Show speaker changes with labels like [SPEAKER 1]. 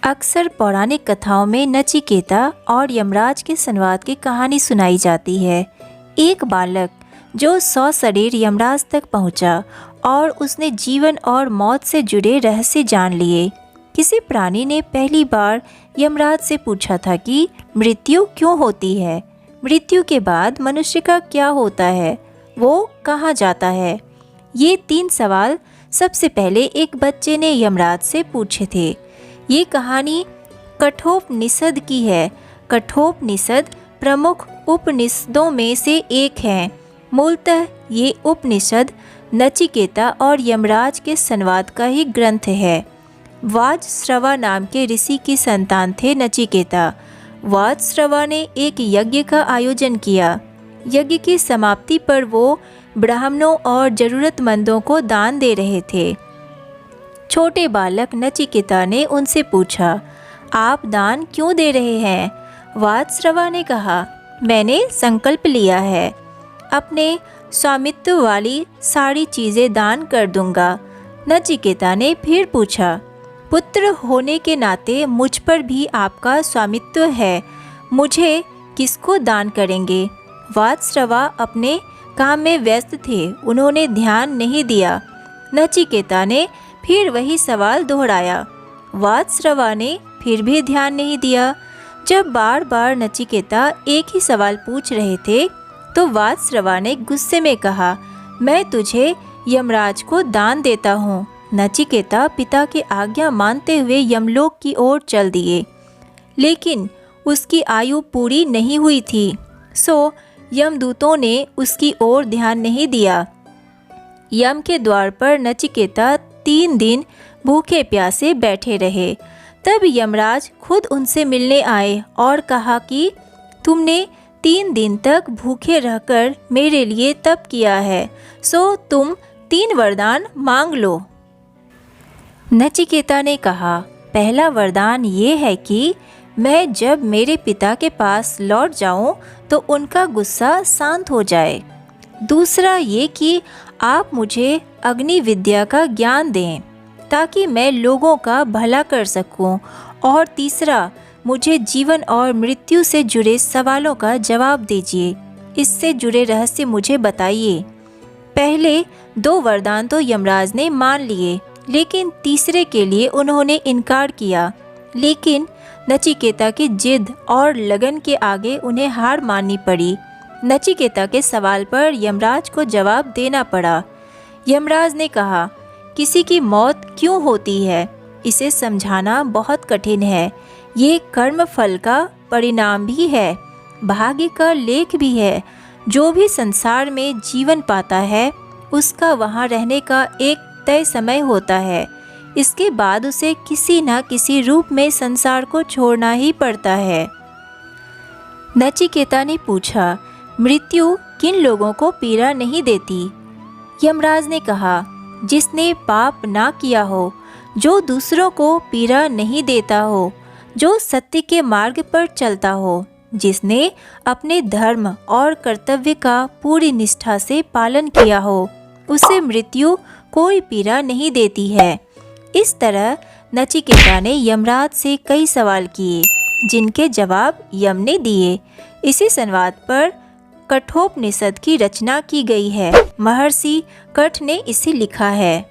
[SPEAKER 1] अक्सर पौराणिक कथाओं में नचिकेता और यमराज के संवाद की कहानी सुनाई जाती है। एक बालक जो 100 शरीर यमराज तक पहुंचा और उसने जीवन और मौत से जुड़े रहस्य जान लिए। किसी प्राणी ने पहली बार यमराज से पूछा था कि मृत्यु क्यों होती है, मृत्यु के बाद मनुष्य का क्या होता है, वो कहाँ जाता है। ये 3 सवाल सबसे पहले एक बच्चे ने यमराज से पूछे थे। ये कहानी कठोपनिषद की है। कठोपनिषद प्रमुख उपनिषदों में से एक है। मूलतः ये उपनिषद नचिकेता और यमराज के संवाद का ही ग्रंथ है। वाजश्रवा नाम के ऋषि की संतान थे नचिकेता। वाजश्रवा ने एक यज्ञ का आयोजन किया। यज्ञ की समाप्ति पर वो ब्राह्मणों और ज़रूरतमंदों को दान दे रहे थे। छोटे बालक नचिकेता ने उनसे पूछा, आप दान क्यों दे रहे हैं? वाजश्रवा ने कहा, मैंने संकल्प लिया है, अपने स्वामित्व वाली सारी चीज़ें दान कर दूंगा। नचिकेता ने फिर पूछा, पुत्र होने के नाते मुझ पर भी आपका स्वामित्व है, मुझे किसको दान करेंगे? वाजश्रवा अपने काम में व्यस्त थे, उन्होंने ध्यान नहीं दिया। नचिकेता ने फिर वही सवाल दोहराया। वाजश्रवा ने फिर भी ध्यान नहीं दिया। जब बार बार नचिकेता एक ही सवाल पूछ रहे थे तो वाजश्रवा ने गुस्से में कहा, मैं तुझे यमराज को दान देता हूँ। नचिकेता पिता की आज्ञा मानते हुए यमलोक की ओर चल दिए, लेकिन उसकी आयु पूरी नहीं हुई थी, सो यमदूतों ने उसकी ओर ध्यान नहीं दिया। यम के द्वार पर नचिकेता 3 दिन भूखे प्यासे बैठे रहे। तब यमराज खुद उनसे मिलने आए और कहा कि तुमने 3 दिन तक भूखे रहकर मेरे लिए तप किया है, सो तुम 3 वरदान मांग लो। नचिकेता ने कहा, पहला वरदान ये है कि मैं जब मेरे पिता के पास लौट जाऊं तो उनका गुस्सा शांत हो जाए। दूसरा ये कि आप मुझे अग्नि विद्या का ज्ञान दें ताकि मैं लोगों का भला कर सकूं। और तीसरा, मुझे जीवन और मृत्यु से जुड़े सवालों का जवाब दीजिए, इससे जुड़े रहस्य मुझे बताइए। पहले 2 वरदान तो यमराज ने मान लिए, लेकिन तीसरे के लिए उन्होंने इनकार किया। लेकिन नचिकेता की जिद और लगन के आगे उन्हें हार माननी पड़ी। नचिकेता के सवाल पर यमराज को जवाब देना पड़ा। यमराज ने कहा, किसी की मौत क्यों होती है, इसे समझाना बहुत कठिन है। ये कर्म फल का परिणाम भी है, भाग्य का लेख भी है। जो भी संसार में जीवन पाता है उसका वहाँ रहने का एक तय समय होता है। इसके बाद उसे किसी न किसी रूप में संसार को छोड़ना ही पड़ता है। नचिकेता ने पूछा, मृत्यु किन लोगों को पीड़ा नहीं देती? यमराज ने कहा, जिसने पाप ना किया हो, जो दूसरों को पीड़ा नहीं देता हो, जो सत्य के मार्ग पर चलता हो, जिसने अपने धर्म और कर्तव्य का पूरी निष्ठा से पालन किया हो, उसे मृत्यु कोई पीड़ा नहीं देती है। इस तरह नचिकेता ने यमराज से कई सवाल किए, जिनके जवाब यम ने दिए। इसी संवाद पर कठोपनिषद की रचना की गई है। महर्षि कठ ने इसे लिखा है।